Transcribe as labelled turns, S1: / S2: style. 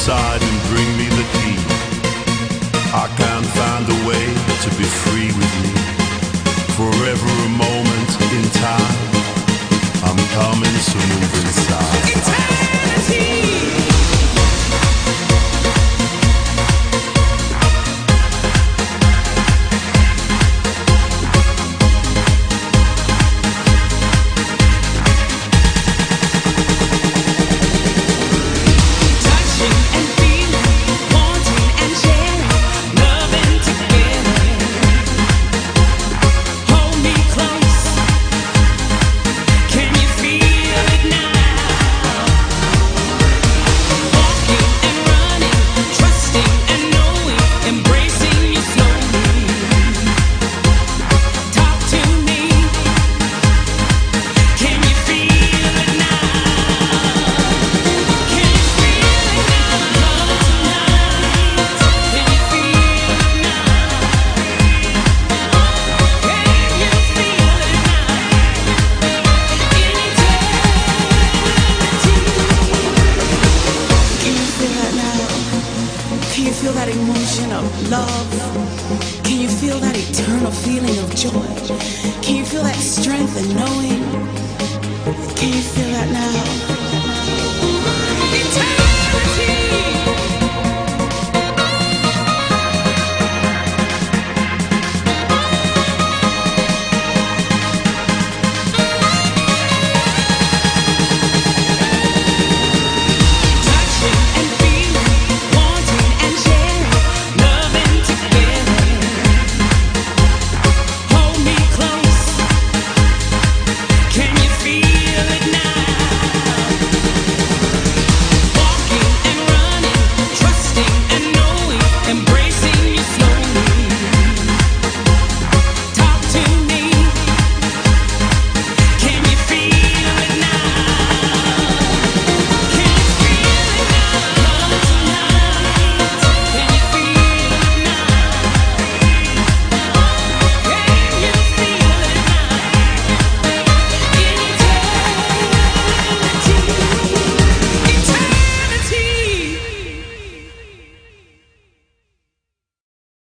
S1: inside and bring me the key. I can't find a way to be free with you. Forever a moment in time. I'm coming to move inside. Eternity.
S2: Can you feel that emotion of love? Can you feel that eternal feeling of joy? Can you feel that strength and knowing? Can you feel that now?